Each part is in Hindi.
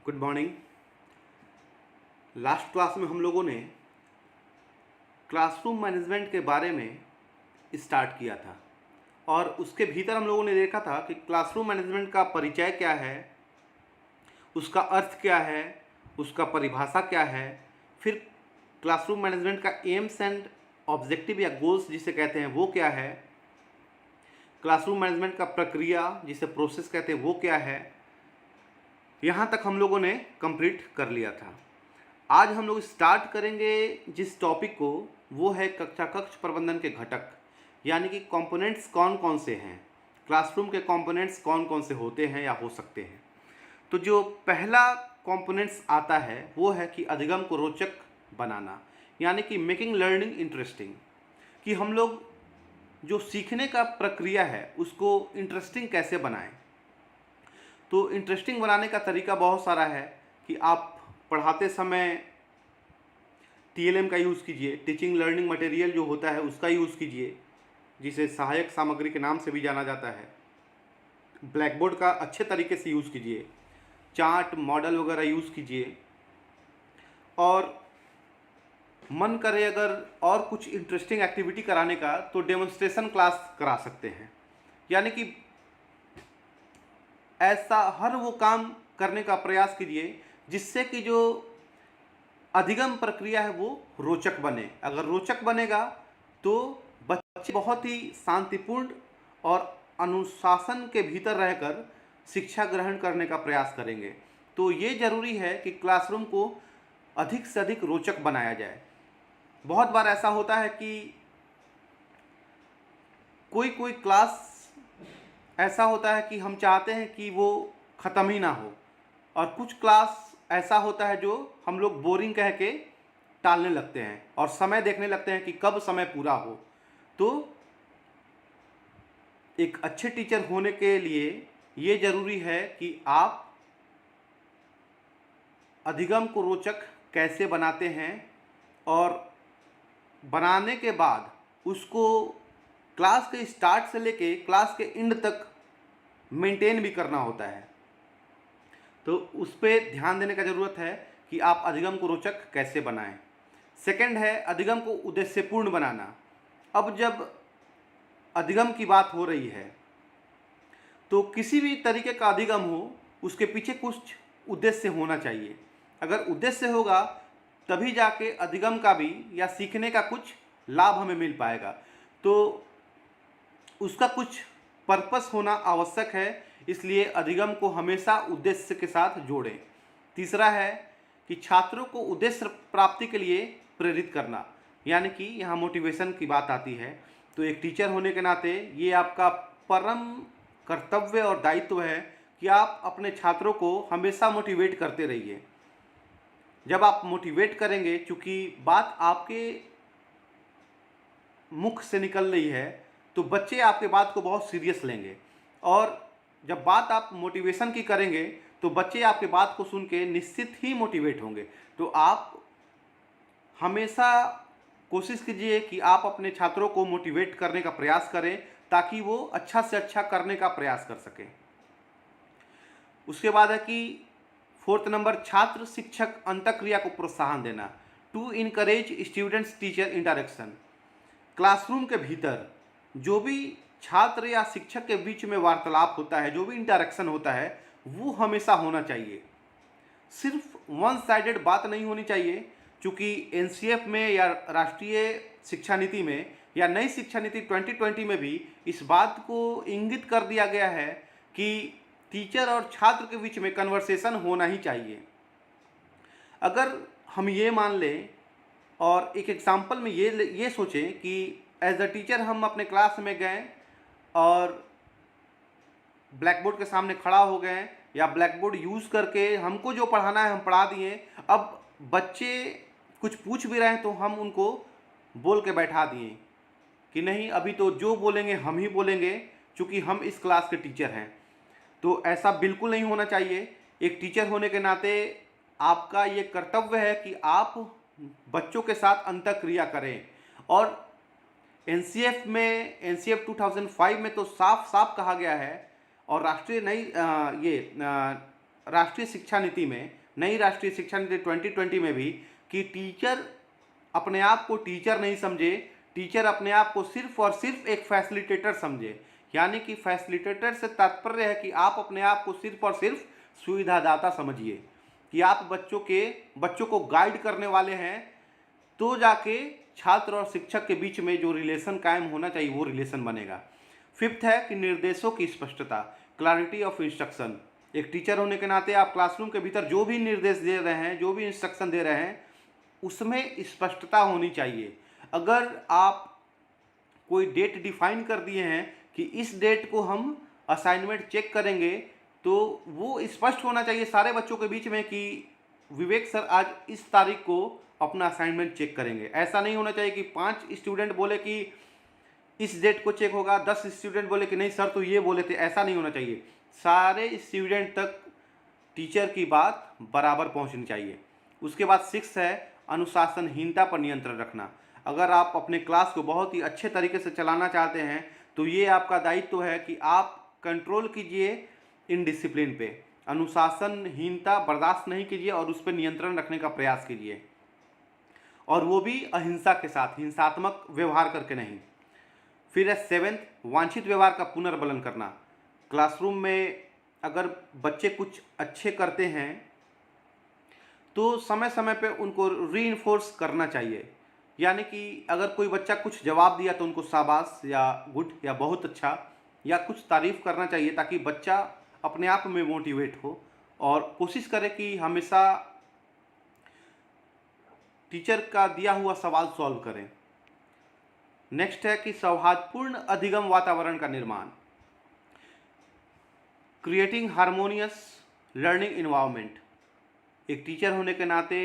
Good morning. लास्ट क्लास में हम लोगों ने क्लासरूम मैनेजमेंट के बारे में स्टार्ट किया था और उसके भीतर हम लोगों ने देखा था कि क्लासरूम मैनेजमेंट का परिचय क्या है, उसका अर्थ क्या है, उसका परिभाषा क्या है, फिर क्लासरूम मैनेजमेंट का एम्स एंड ऑब्जेक्टिव या गोल्स जिसे कहते हैं वो क्या है, क्लासरूम मैनेजमेंट का प्रक्रिया जिसे प्रोसेस कहते हैं वो क्या है। यहाँ तक हम लोगों ने कंप्लीट कर लिया था। आज हम लोग स्टार्ट करेंगे जिस टॉपिक को, वो है कक्षा कक्ष प्रबंधन के घटक, यानी कि कंपोनेंट्स कौन कौन से हैं, क्लासरूम के कंपोनेंट्स कौन कौन से होते हैं या हो सकते हैं। तो जो पहला कंपोनेंट्स आता है वो है कि अधिगम को रोचक बनाना, यानी कि मेकिंग लर्निंग इंटरेस्टिंग, कि हम लोग जो सीखने का प्रक्रिया है उसको इंटरेस्टिंग कैसे बनाएं। तो इंटरेस्टिंग बनाने का तरीका बहुत सारा है कि आप पढ़ाते समय टीएलएम का यूज़ कीजिए, टीचिंग लर्निंग मटेरियल जो होता है उसका यूज़ कीजिए, जिसे सहायक सामग्री के नाम से भी जाना जाता है। ब्लैक बोर्ड का अच्छे तरीके से यूज़ कीजिए, चार्ट मॉडल वगैरह यूज़ कीजिए, और मन करे अगर और कुछ इंटरेस्टिंग एक्टिविटी कराने का तो डेमोन्स्ट्रेशन क्लास करा सकते हैं। यानी कि ऐसा हर वो काम करने का प्रयास कीजिए जिससे कि जो अधिगम प्रक्रिया है वो रोचक बने। अगर रोचक बनेगा तो बच्चे बहुत ही शांतिपूर्ण और अनुशासन के भीतर रहकर शिक्षा ग्रहण करने का प्रयास करेंगे। तो ये ज़रूरी है कि क्लासरूम को अधिक से अधिक रोचक बनाया जाए। बहुत बार ऐसा होता है कि कोई कोई क्लास ऐसा होता है कि हम चाहते हैं कि वो ख़त्म ही ना हो, और कुछ क्लास ऐसा होता है जो हम लोग बोरिंग कह के टालने लगते हैं और समय देखने लगते हैं कि कब समय पूरा हो। तो एक अच्छे टीचर होने के लिए ये ज़रूरी है कि आप अधिगम को रोचक कैसे बनाते हैं, और बनाने के बाद उसको क्लास के स्टार्ट से लेके क्लास के एंड तक मेंटेन भी करना होता है। तो उस पर ध्यान देने का ज़रूरत है कि आप अधिगम को रोचक कैसे बनाएं। सेकंड है अधिगम को उद्देश्यपूर्ण बनाना। अब जब अधिगम की बात हो रही है तो किसी भी तरीके का अधिगम हो उसके पीछे कुछ उद्देश्य होना चाहिए। अगर उद्देश्य होगा तभी जाके अधिगम का भी या सीखने का कुछ लाभ हमें मिल पाएगा। तो उसका कुछ पर्पस होना आवश्यक है, इसलिए अधिगम को हमेशा उद्देश्य के साथ जोड़ें। तीसरा है कि छात्रों को उद्देश्य प्राप्ति के लिए प्रेरित करना, यानी कि यहाँ मोटिवेशन की बात आती है। तो एक टीचर होने के नाते ये आपका परम कर्तव्य और दायित्व है कि आप अपने छात्रों को हमेशा मोटिवेट करते रहिए। जब आप मोटिवेट करेंगे, चूँकि बात आपके मुख से निकल रही है, तो बच्चे आपके बात को बहुत सीरियस लेंगे, और जब बात आप मोटिवेशन की करेंगे तो बच्चे आपके बात को सुन के निश्चित ही मोटिवेट होंगे। तो आप हमेशा कोशिश कीजिए कि आप अपने छात्रों को मोटिवेट करने का प्रयास करें ताकि वो अच्छा से अच्छा करने का प्रयास कर सकें। उसके बाद है कि फोर्थ नंबर, छात्र शिक्षक अंतःक्रिया को प्रोत्साहन देना, to encourage students teacher interaction. Classroom के भीतर जो भी छात्र या शिक्षक के बीच में वार्तालाप होता है, जो भी इंटरेक्शन होता है, वो हमेशा होना चाहिए। सिर्फ वन साइडेड बात नहीं होनी चाहिए, क्योंकि एनसीएफ में या राष्ट्रीय शिक्षा नीति में या नई शिक्षा नीति 2020 में भी इस बात को इंगित कर दिया गया है कि टीचर और छात्र के बीच में कन्वर्सेशन होना ही चाहिए। अगर हम ये मान लें और एक एग्जाम्पल में ये सोचें कि एज अ टीचर हम अपने क्लास में गए और ब्लैक बोर्ड के सामने खड़ा हो गए, या ब्लैक बोर्ड यूज़ करके हमको जो पढ़ाना है हम पढ़ा दिए। अब बच्चे कुछ पूछ भी रहे हैं तो हम उनको बोल के बैठा दिए कि नहीं, अभी तो जो बोलेंगे हम ही बोलेंगे, क्योंकि हम इस क्लास के टीचर हैं। तो ऐसा बिल्कुल नहीं होना चाहिए। एक टीचर होने के नाते आपका ये कर्तव्य है कि आप बच्चों के साथ अंतःक्रिया करें। और एनसीएफ 2005 में तो साफ साफ कहा गया है, और राष्ट्रीय नई राष्ट्रीय शिक्षा नीति में, नई राष्ट्रीय शिक्षा नीति 2020 में भी, कि टीचर अपने आप को टीचर नहीं समझे, टीचर अपने आप को सिर्फ और सिर्फ एक फैसिलिटेटर समझे। यानी कि फैसिलिटेटर से तात्पर्य है कि आप अपने आप को सिर्फ और सिर्फ सुविधादाता समझिए, कि आप बच्चों को गाइड करने वाले हैं, तो जाके छात्र और शिक्षक के बीच में जो रिलेशन कायम होना चाहिए वो रिलेशन बनेगा। फिफ्थ है कि निर्देशों की स्पष्टता, क्लैरिटी ऑफ इंस्ट्रक्शन। एक टीचर होने के नाते आप क्लासरूम के भीतर जो भी निर्देश दे रहे हैं, जो भी इंस्ट्रक्शन दे रहे हैं, उसमें स्पष्टता होनी चाहिए। अगर आप कोई डेट डिफाइन कर दिए हैं कि इस डेट को हम असाइनमेंट चेक करेंगे, तो वो स्पष्ट होना चाहिए सारे बच्चों के बीच में कि विवेक सर आज इस तारीख को अपना असाइनमेंट चेक करेंगे। ऐसा नहीं होना चाहिए कि 5 स्टूडेंट बोले कि इस डेट को चेक होगा, 10 स्टूडेंट बोले कि नहीं सर तो ये बोले थे। ऐसा नहीं होना चाहिए। सारे स्टूडेंट तक टीचर की बात बराबर पहुंचनी चाहिए। उसके बाद 6 है अनुशासनहीनता पर नियंत्रण रखना। अगर आप अपने क्लास को बहुत ही अच्छे तरीके से चलाना चाहते हैं तो ये आपका दायित्व है कि आप कंट्रोल कीजिए इनडिसिप्लिन पे, अनुशासनहीनता बर्दाश्त नहीं कीजिए और उस पर नियंत्रण रखने का प्रयास कीजिए, और वो भी अहिंसा के साथ, हिंसात्मक व्यवहार करके नहीं। फिर है 7, वांछित व्यवहार का पुनर्बलन करना। क्लासरूम में अगर बच्चे कुछ अच्छे करते हैं तो समय समय पे उनको रीइंफोर्स करना चाहिए। यानी कि अगर कोई बच्चा कुछ जवाब दिया तो उनको शाबाश या गुड या बहुत अच्छा या कुछ तारीफ़ करना चाहिए, ताकि बच्चा अपने आप में मोटिवेट हो और कोशिश करे कि हमेशा टीचर का दिया हुआ सवाल सॉल्व करें। नेक्स्ट है कि सौहार्दपूर्ण अधिगम वातावरण का निर्माण, क्रिएटिंग हार्मोनियस लर्निंग इन्वायरमेंट। एक टीचर होने के नाते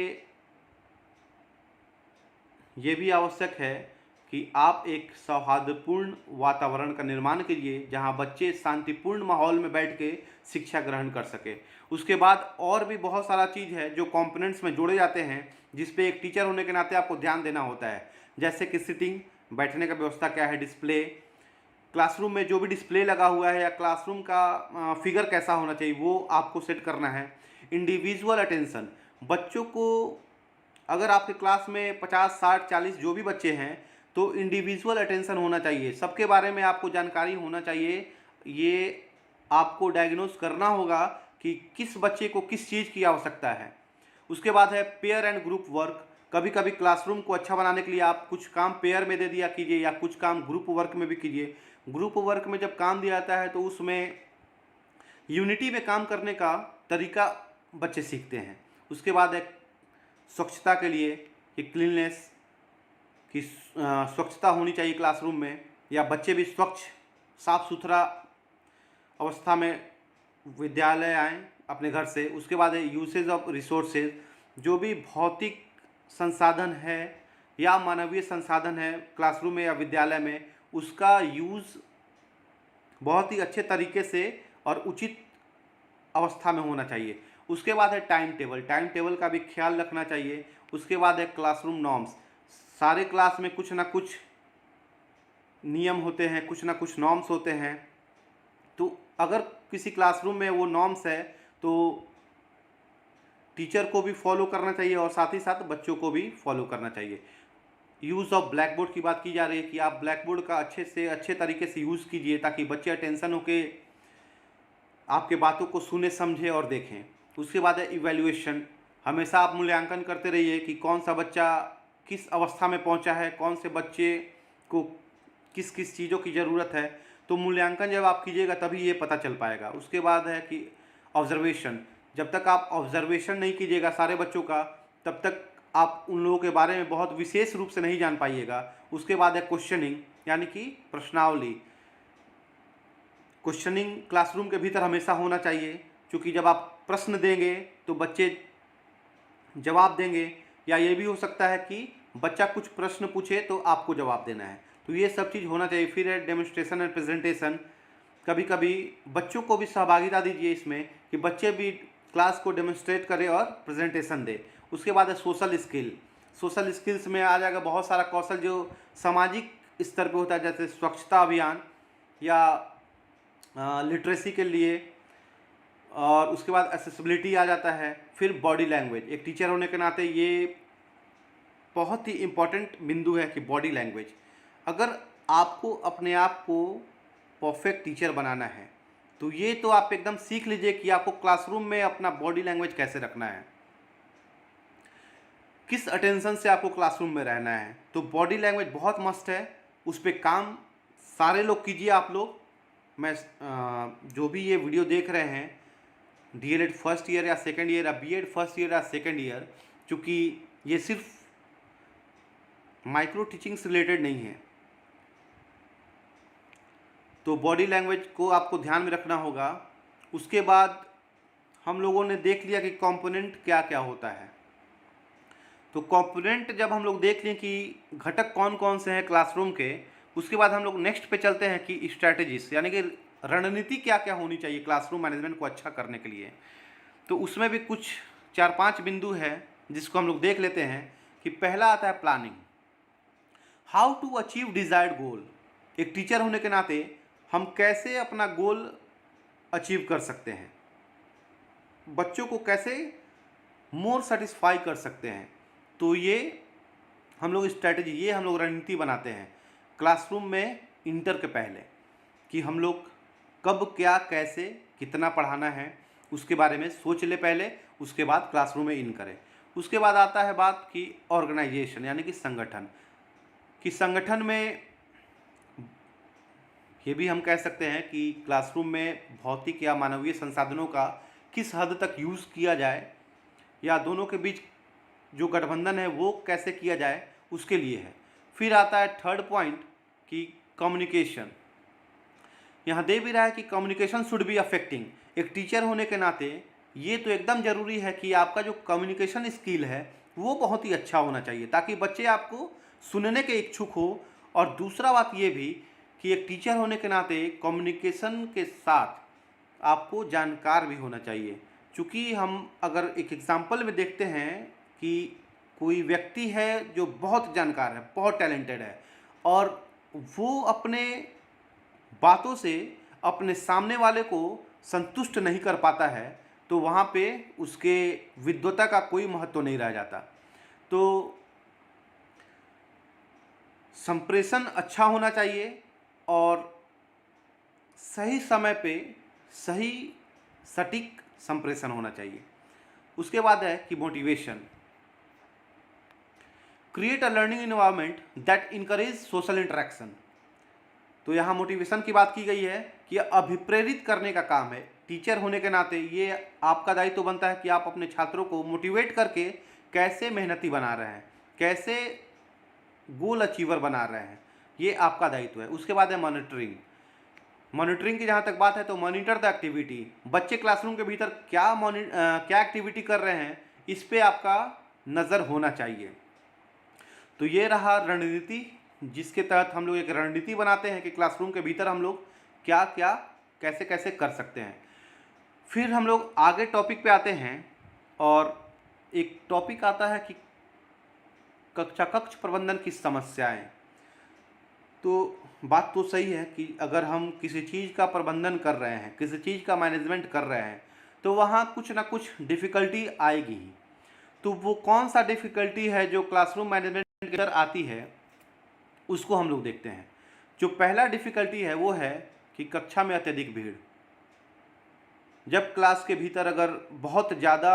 ये भी आवश्यक है कि आप एक सौहार्दपूर्ण वातावरण का निर्माण कीजिए जहां बच्चे शांतिपूर्ण माहौल में बैठ के शिक्षा ग्रहण कर सके। उसके बाद और भी बहुत सारा चीज़ है जो कंपोनेंट्स में जोड़े जाते हैं, जिस पे एक टीचर होने के नाते आपको ध्यान देना होता है। जैसे कि सिटिंग, बैठने का व्यवस्था क्या है, डिस्प्ले, क्लासरूम में जो भी डिस्प्ले लगा हुआ है या क्लासरूम का फिगर कैसा होना चाहिए वो आपको सेट करना है। इंडिविजुअल अटेंशन, बच्चों को अगर आपके क्लास में 50, 60, 40 जो भी बच्चे हैं तो इंडिविजुअल अटेंशन होना चाहिए, सबके बारे में आपको जानकारी होना चाहिए। ये आपको डायग्नोज करना होगा कि किस बच्चे को किस चीज़ की आवश्यकता है। उसके बाद है पेयर एंड ग्रुप वर्क। कभी कभी क्लासरूम को अच्छा बनाने के लिए आप कुछ काम पेयर में दे दिया कीजिए या कुछ काम ग्रुप वर्क में भी कीजिए। ग्रुप वर्क में जब काम दिया जाता है तो उसमें यूनिटी में काम करने का तरीका बच्चे सीखते हैं। उसके बाद है स्वच्छता के लिए कि क्लीननेस की स्वच्छता होनी चाहिए क्लासरूम में, या बच्चे भी स्वच्छ साफ सुथरा अवस्था में विद्यालय आएँ अपने घर से। उसके बाद है यूसेज ऑफ रिसोर्सेज, जो भी भौतिक संसाधन है या मानवीय संसाधन है क्लासरूम में या विद्यालय में, उसका यूज़ बहुत ही अच्छे तरीके से और उचित अवस्था में होना चाहिए। उसके बाद है टाइम टेबल, टाइम टेबल का भी ख्याल रखना चाहिए। उसके बाद है क्लासरूम नॉर्म्स, सारे क्लास में कुछ ना कुछ नियम होते हैं, कुछ ना कुछ नॉर्म्स होते हैं। तो अगर किसी क्लासरूम में वो नॉर्म्स है तो टीचर को भी फॉलो करना चाहिए और साथ ही साथ बच्चों को भी फॉलो करना चाहिए। यूज़ ऑफ ब्लैक बोर्ड की बात की जा रही है कि आप ब्लैक बोर्ड का अच्छे तरीके से यूज़ कीजिए ताकि बच्चे अटेंशन होके आपके बातों को सुने, समझे और देखें। उसके बाद है इवैल्यूएशन, हमेशा आप मूल्यांकन करते रहिए कि कौन सा बच्चा किस अवस्था में पहुंचा है, कौन से बच्चे को किस किस चीज़ों की ज़रूरत है। तो मूल्यांकन जब आप कीजिएगा तभी ये पता चल पाएगा। उसके बाद है कि ऑब्जर्वेशन, जब तक आप ऑब्जर्वेशन नहीं कीजिएगा सारे बच्चों का तब तक आप उन लोगों के बारे में बहुत विशेष रूप से नहीं जान पाइएगा। उसके बाद है क्वेश्चनिंग, यानी कि प्रश्नावली। क्वेश्चनिंग क्लासरूम के भीतर हमेशा होना चाहिए, क्योंकि जब आप प्रश्न देंगे तो बच्चे जवाब देंगे, या ये भी हो सकता है कि बच्चा कुछ प्रश्न पूछे तो आपको जवाब देना है। तो ये सब चीज़ होना चाहिए। फिर है डेमोन्स्ट्रेशन एंड प्रेजेंटेशन, कभी कभी बच्चों को भी सहभागिता दीजिए इसमें कि बच्चे भी क्लास को डेमोन्स्ट्रेट करें और प्रेजेंटेशन दें। उसके बाद है सोशल स्किल, सोशल स्किल्स में आ जाएगा बहुत सारा कौशल जो सामाजिक स्तर पे होता है, जैसे स्वच्छता अभियान या लिटरेसी के लिए और उसके बाद एक्सेसिबिलिटी आ जाता है, फिर बॉडी लैंग्वेज। एक टीचर होने के नाते ये बहुत ही इम्पॉर्टेंट बिंदु है कि बॉडी लैंग्वेज। अगर आपको अपने आप को परफेक्ट टीचर बनाना है तो ये तो आप एकदम सीख लीजिए कि आपको क्लासरूम में अपना बॉडी लैंग्वेज कैसे रखना है, किस अटेंशन से आपको क्लासरूम में रहना है। तो बॉडी लैंग्वेज बहुत मस्त है, उस पर काम सारे लोग कीजिए आप लोग। मैं जो भी ये वीडियो देख रहे हैं, डीएलएड फर्स्ट ईयर या सेकंड ईयर या बीएड फर्स्ट ईयर या सेकंड ईयर, चूँकि ये सिर्फ माइक्रो टीचिंग से रिलेटेड नहीं है, तो बॉडी लैंग्वेज को आपको ध्यान में रखना होगा। उसके बाद हम लोगों ने देख लिया कि कंपोनेंट क्या क्या होता है। तो कंपोनेंट जब हम लोग देख लें कि घटक कौन कौन से हैं क्लासरूम के, उसके बाद हम लोग नेक्स्ट पे चलते हैं कि स्ट्रैटेजीज, यानी कि रणनीति क्या क्या होनी चाहिए क्लासरूम मैनेजमेंट को अच्छा करने के लिए। तो उसमें भी कुछ 4-5 बिंदु है जिसको हम लोग देख लेते हैं। कि पहला आता है planning, how to achieve desired goal. एक टीचर होने के नाते हम कैसे अपना गोल अचीव कर सकते हैं, बच्चों को कैसे मोर सेटिस्फाई कर सकते हैं। तो ये हम लोग स्ट्रैटेजी, ये हम लोग रणनीति बनाते हैं क्लासरूम में इंटर के पहले, कि हम लोग कब क्या कैसे कितना पढ़ाना है उसके बारे में सोच ले पहले, उसके बाद क्लासरूम में इन करें। उसके बाद आता है बात कि ऑर्गेनाइजेशन, यानी कि संगठन। कि संगठन में ये भी हम कह सकते हैं कि क्लासरूम में भौतिक या मानवीय संसाधनों का किस हद तक यूज़ किया जाए, या दोनों के बीच जो गठबंधन है वो कैसे किया जाए, उसके लिए है। फिर आता है थर्ड पॉइंट कि कम्युनिकेशन। यहाँ दे भी रहा है कि कम्युनिकेशन शुड बी अफेक्टिंग। एक टीचर होने के नाते ये तो एकदम ज़रूरी है कि आपका जो कम्युनिकेशन स्किल है वो बहुत ही अच्छा होना चाहिए, ताकि बच्चे आपको सुनने के इच्छुक हो। और दूसरा बात ये भी कि एक टीचर होने के नाते कम्युनिकेशन के साथ आपको जानकार भी होना चाहिए। चूँकि हम अगर एक एग्जाम्पल में देखते हैं कि कोई व्यक्ति है जो बहुत जानकार है, बहुत टैलेंटेड है, और वो अपने बातों से अपने सामने वाले को संतुष्ट नहीं कर पाता है, तो वहाँ पे उसके विद्वता का कोई महत्व नहीं रह जाता। तो संप्रेषण अच्छा होना चाहिए और सही समय पे सही सटीक संप्रेषण होना चाहिए। उसके बाद है कि motivation, create a learning environment that encourage social interaction. तो यहाँ मोटिवेशन की बात की गई है कि अभिप्रेरित करने का काम है। टीचर होने के नाते ये आपका दायित्व तो बनता है कि आप अपने छात्रों को मोटिवेट करके कैसे मेहनती बना रहे हैं, कैसे गोल अचीवर बना रहे हैं, ये आपका दायित्व है। उसके बाद है मॉनिटरिंग। मॉनिटरिंग की जहाँ तक बात है तो मॉनिटर द एक्टिविटी, बच्चे क्लासरूम के भीतर क्या एक्टिविटी कर रहे हैं, इस पे आपका नज़र होना चाहिए। तो ये रहा रणनीति, जिसके तहत हम लोग एक रणनीति बनाते हैं कि क्लासरूम के भीतर हम लोग क्या क्या कैसे कैसे कर सकते हैं। फिर हम लोग आगे टॉपिक पे आते हैं, और एक टॉपिक आता है कि कक्ष प्रबंधन की समस्याएं। तो बात तो सही है कि अगर हम किसी चीज़ का प्रबंधन कर रहे हैं, किसी चीज़ का मैनेजमेंट कर रहे हैं, तो वहाँ कुछ ना कुछ डिफ़िकल्टी आएगी ही। तो वो कौन सा डिफ़िकल्टी है जो क्लासरूम मैनेजमेंट के अंदर आती है, उसको हम लोग देखते हैं। जो पहला डिफ़िकल्टी है वो है कि कक्षा में अत्यधिक भीड़। जब क्लास के भीतर अगर बहुत ज़्यादा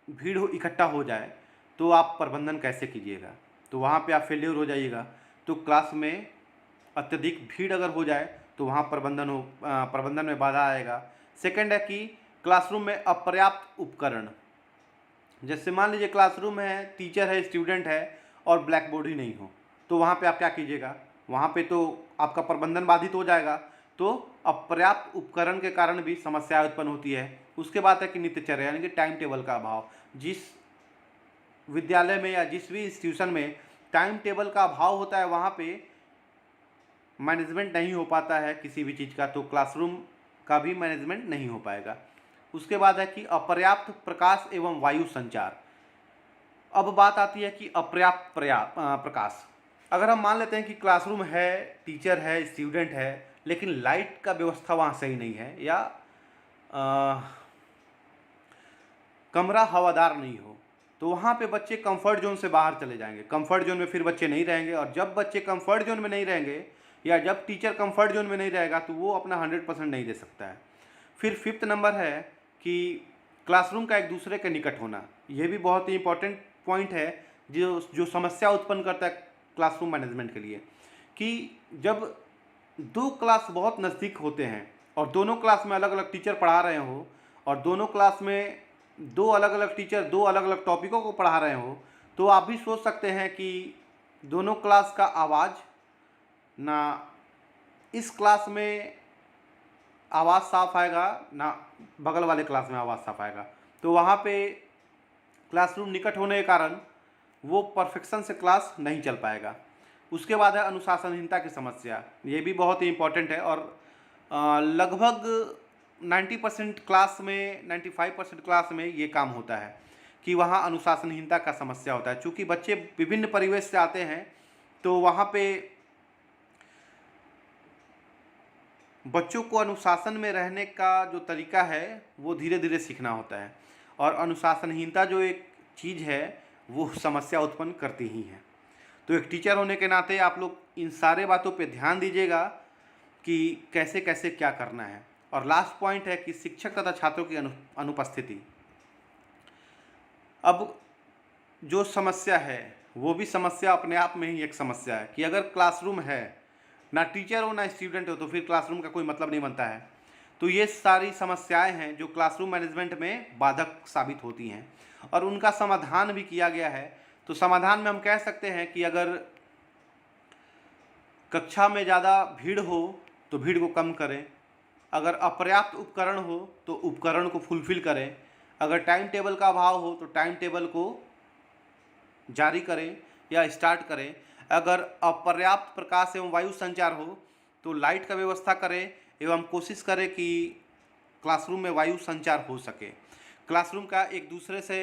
भीड़ इकट्ठा हो जाए तो आप प्रबंधन कैसे कीजिएगा, तो वहाँ पे आप फेल्योर हो जाइएगा। तो क्लास में अत्यधिक भीड़ अगर हो जाए तो वहाँ प्रबंधन में बाधा आएगा। सेकंड है कि क्लासरूम में अपर्याप्त उपकरण। जैसे मान लीजिए क्लासरूम है, टीचर है, स्टूडेंट है और ब्लैक बोर्ड ही नहीं हो, तो वहाँ पे आप क्या कीजिएगा, वहाँ पे तो आपका प्रबंधन बाधित हो जाएगा। तो अपर्याप्त उपकरण के कारण भी समस्या उत्पन्न होती है। उसके बाद है कि नित्यचर्या, यानी कि टाइम टेबल का अभाव। जिस विद्यालय में या जिस भी इंस्टीट्यूशन में टाइम टेबल का अभाव होता है, वहाँ पे मैनेजमेंट नहीं हो पाता है किसी भी चीज़ का, तो क्लासरूम का भी मैनेजमेंट नहीं हो पाएगा। उसके बाद है कि अपर्याप्त प्रकाश एवं वायु संचार। अब बात आती है कि अपर्याप्त प्रकाश। अगर हम मान लेते हैं कि क्लासरूम है, टीचर है, स्टूडेंट है, लेकिन लाइट का व्यवस्था वहाँ सही नहीं है, या कमरा हवादार नहीं हो, तो वहाँ पे बच्चे कंफर्ट जोन से बाहर चले जाएंगे। कंफर्ट जोन में फिर बच्चे नहीं रहेंगे, और जब बच्चे कंफर्ट जोन में नहीं रहेंगे या जब टीचर कंफर्ट जोन में नहीं रहेगा तो वो अपना 100% नहीं दे सकता है। फिर 5th नंबर है कि क्लासरूम का एक दूसरे के निकट होना। ये भी बहुत ही इंपॉर्टेंट पॉइंट है जो समस्या उत्पन्न करता है क्लासरूम मैनेजमेंट के लिए, कि जब दो क्लास बहुत नज़दीक होते हैं और दोनों क्लास में अलग अलग टीचर पढ़ा रहे हो, और दोनों क्लास में दो अलग अलग टीचर दो अलग अलग टॉपिकों को पढ़ा रहे हो, तो आप भी सोच सकते हैं कि दोनों क्लास का आवाज़ ना इस क्लास में आवाज़ साफ आएगा ना बगल वाले क्लास में आवाज़ साफ आएगा। तो वहाँ पे क्लासरूम निकट होने के कारण वो परफेक्शन से क्लास नहीं चल पाएगा। उसके बाद है अनुशासनहीनता की समस्या। ये भी बहुत ही इम्पोर्टेंट है, और लगभग 90% क्लास में 95% क्लास में ये काम होता है कि वहाँ अनुशासनहीनता का समस्या होता है। चूँकि बच्चे विभिन्न परिवेश से आते हैं, तो वहाँ पे बच्चों को अनुशासन में रहने का जो तरीका है वो धीरे धीरे सीखना होता है, और अनुशासनहीनता जो एक चीज़ है वो समस्या उत्पन्न करती ही है। तो एक टीचर होने के नाते आप लोग इन सारे बातों पे ध्यान दीजिएगा कि कैसे कैसे क्या करना है। और लास्ट पॉइंट है कि शिक्षक तथा छात्रों की अनुपस्थिति। अब जो समस्या है वो भी समस्या अपने आप में ही एक समस्या है कि अगर क्लासरूम है, ना टीचर हो ना स्टूडेंट हो, तो फिर क्लासरूम का कोई मतलब नहीं बनता है। तो ये सारी समस्याएं हैं जो क्लासरूम मैनेजमेंट में बाधक साबित होती हैं, और उनका समाधान भी किया गया है। तो समाधान में हम कह सकते हैं कि अगर कक्षा में ज़्यादा भीड़ हो तो भीड़ को कम करें, अगर अपर्याप्त उपकरण हो तो उपकरण को फुलफिल करें, अगर टाइम टेबल का अभाव हो तो टाइम टेबल को जारी करें या स्टार्ट करें, अगर अपर्याप्त प्रकाश एवं वायु संचार हो तो लाइट का व्यवस्था करें एवं कोशिश करें कि क्लासरूम में वायु संचार हो सके। क्लासरूम का एक दूसरे से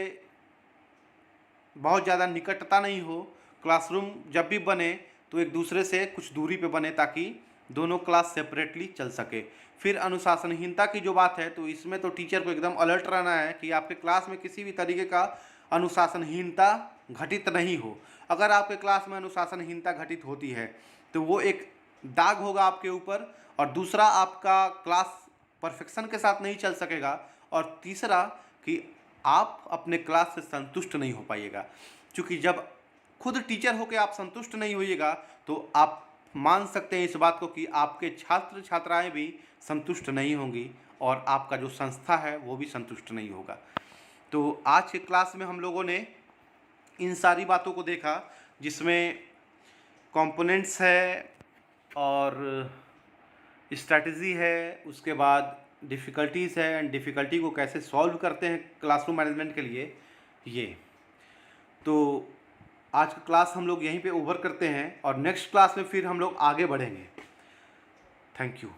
बहुत ज़्यादा निकटता नहीं हो, क्लासरूम जब भी बने तो एक दूसरे से कुछ दूरी पे बने ताकि दोनों क्लास सेपरेटली चल सके। फिर अनुशासनहीनता की जो बात है, तो इसमें तो टीचर को एकदम अलर्ट रहना है कि आपके क्लास में किसी भी तरीके का अनुशासनहीनता घटित नहीं हो। अगर आपके क्लास में अनुशासनहीनता घटित होती है तो वो एक दाग होगा आपके ऊपर, और दूसरा आपका क्लास परफेक्शन के साथ नहीं चल सकेगा, और तीसरा कि आप अपने क्लास से संतुष्ट नहीं हो पाइएगा। क्योंकि जब खुद टीचर होकर आप संतुष्ट नहीं होइएगा तो आप मान सकते हैं इस बात को कि आपके छात्र छात्राएं भी संतुष्ट नहीं होंगी, और आपका जो संस्था है वो भी संतुष्ट नहीं होगा। तो आज के क्लास में हम लोगों ने इन सारी बातों को देखा, जिसमें कंपोनेंट्स है और स्ट्रैटेजी है, उसके बाद डिफ़िकल्टीज़ है, एंड डिफ़िकल्टी को कैसे सॉल्व करते हैं क्लासरूम मैनेजमेंट के लिए। ये तो आज का क्लास हम लोग यहीं पे ओवर करते हैं, और नेक्स्ट क्लास में फिर हम लोग आगे बढ़ेंगे। Thank you.